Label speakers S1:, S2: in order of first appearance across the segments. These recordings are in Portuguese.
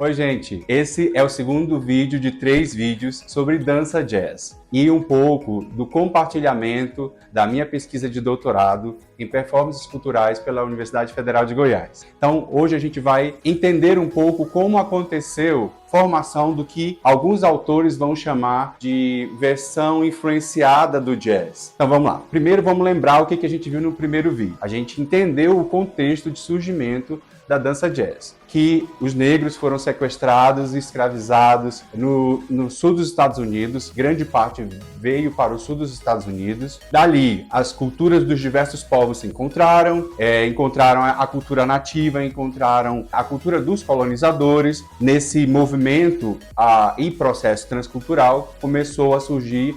S1: Oi, gente! Esse é o segundo vídeo de 3 vídeos sobre dança jazz e um pouco do compartilhamento da minha pesquisa de doutorado em performances culturais pela Universidade Federal de Goiás. Então, hoje a gente vai entender um pouco como aconteceu a formação do que alguns autores vão chamar de versão influenciada do jazz. Então, vamos lá. Primeiro, vamos lembrar o que a gente viu no primeiro vídeo. A gente entendeu o contexto de surgimento da dança jazz, que os negros foram sequestrados e escravizados no sul dos Estados Unidos, grande parte veio para o sul dos Estados Unidos. Dali, as culturas dos diversos povos se encontraram a cultura nativa, encontraram a cultura dos colonizadores. Nesse movimento e processo transcultural, começou a surgir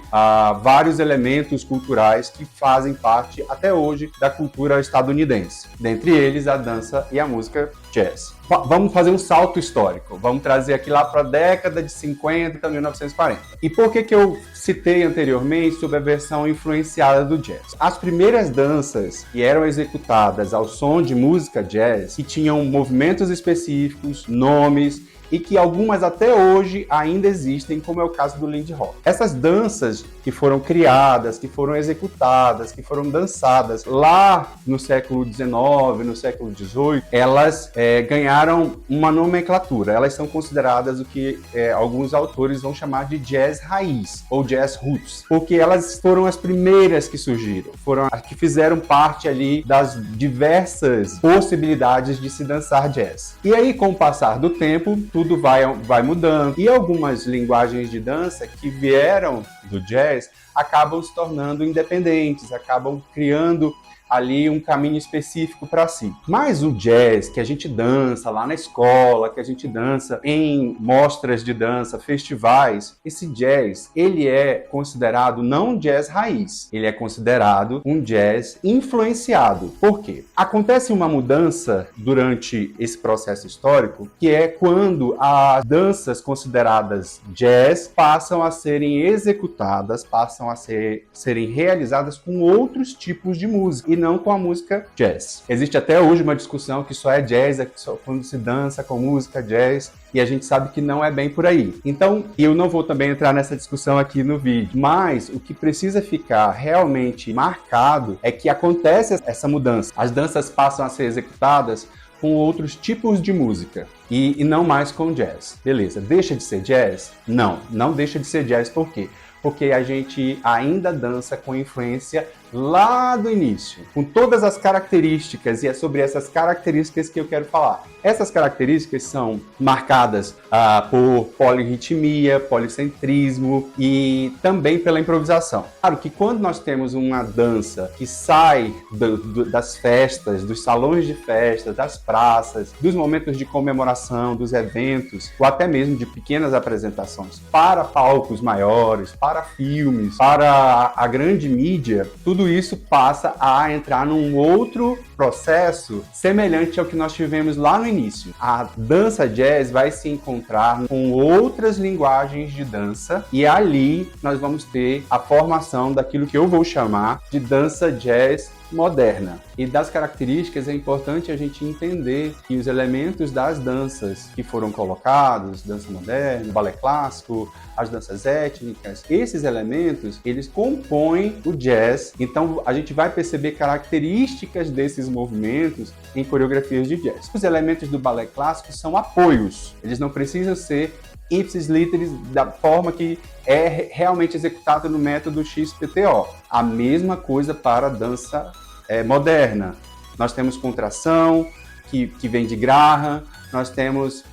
S1: vários elementos culturais que fazem parte, até hoje, da cultura estadunidense. Dentre eles, a dança e a música jazz. Vamos fazer um salto histórico. Vamos trazer aqui lá para a década de 50, 1940. E por que eu citei anteriormente sobre a versão influenciada do jazz? As primeiras danças que eram executadas ao som de música jazz, que tinham movimentos específicos, nomes, e que algumas até hoje ainda existem, como é o caso do Lindy Hop. Essas danças que foram criadas, que foram executadas, que foram dançadas lá no século XIX, no século XVIII, elas ganharam uma nomenclatura. Elas são consideradas o que alguns autores vão chamar de jazz raiz, ou jazz roots, porque elas foram as primeiras que surgiram, foram as que fizeram parte ali das diversas possibilidades de se dançar jazz. E aí, com o passar do tempo, tudo vai mudando. E algumas linguagens de dança que vieram do jazz acabam se tornando independentes, acabam criando ali um caminho específico para si. Mas o jazz que a gente dança lá na escola, que a gente dança em mostras de dança, festivais, esse jazz, ele é considerado não um jazz raiz, ele é considerado um jazz influenciado. Por quê? Acontece uma mudança durante esse processo histórico, que é quando as danças consideradas jazz passam a serem executadas, passam a serem realizadas com outros tipos de música, e não com a música jazz. Existe até hoje uma discussão que só é jazz, só quando se dança com música jazz, e a gente sabe que não é bem por aí. Então, eu não vou também entrar nessa discussão aqui no vídeo, mas o que precisa ficar realmente marcado é que acontece essa mudança. As danças passam a ser executadas com outros tipos de música e não mais com jazz. Beleza, deixa de ser jazz? Não deixa de ser jazz. Por quê? Porque a gente ainda dança com influência lá do início, com todas as características, e é sobre essas características que eu quero falar. Essas características são marcadas por polirritmia, policentrismo e também pela improvisação. Claro que quando nós temos uma dança que sai das festas, dos salões de festa, das praças, dos momentos de comemoração, dos eventos, ou até mesmo de pequenas apresentações para palcos maiores, para filmes, para a grande mídia, tudo isso passa a entrar num outro processo semelhante ao que nós tivemos lá no início. A dança jazz vai se encontrar com outras linguagens de dança e ali nós vamos ter a formação daquilo que eu vou chamar de dança jazz moderna. E das características é importante a gente entender que os elementos das danças que foram colocados, dança moderna, balé clássico, as danças étnicas, esses elementos, eles compõem o jazz. Então a gente vai perceber características desses movimentos em coreografias de jazz. Os elementos do balé clássico são apoios, eles não precisam ser ipsis literis da forma que é realmente executado no método XPTO. A mesma coisa para a dança moderna. Nós temos contração, que vem de Graham, nós temos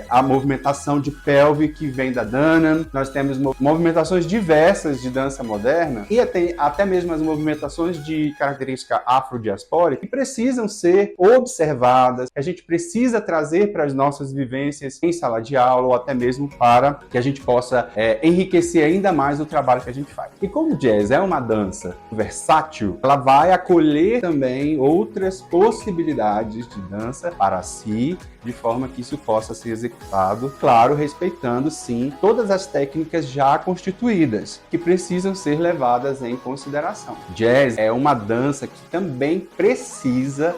S1: a movimentação de pelve, que vem da Danan, nós temos movimentações diversas de dança moderna e até mesmo as movimentações de característica afrodiaspórica que precisam ser observadas, que a gente precisa trazer para as nossas vivências em sala de aula ou até mesmo para que a gente possa enriquecer ainda mais o trabalho que a gente faz. E como o jazz é uma dança versátil, ela vai acolher também outras possibilidades de dança para si de forma que isso possa ser executado, claro, respeitando sim todas as técnicas já constituídas, que precisam ser levadas em consideração. Jazz é uma dança que também precisa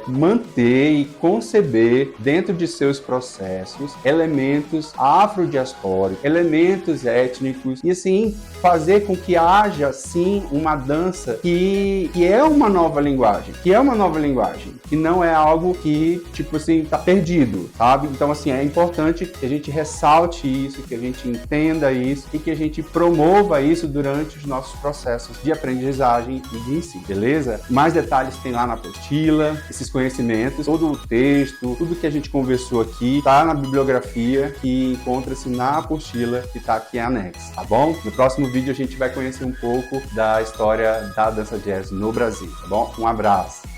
S1: manter e conceber dentro de seus processos elementos afrodiaspóricos, elementos étnicos e assim fazer com que haja sim uma dança que é uma nova linguagem, que não é algo que tipo assim tá perdido, sabe? Então assim é importante que a gente ressalte isso, que a gente entenda isso e que a gente promova isso durante os nossos processos de aprendizagem e de ensino, beleza? Mais detalhes tem lá na apostila, esses conhecimentos, todo o texto, tudo que a gente conversou aqui tá na bibliografia que encontra-se na apostila que tá aqui anexo, tá bom? No próximo vídeo a gente vai conhecer um pouco da história da dança jazz no Brasil, tá bom? Um abraço!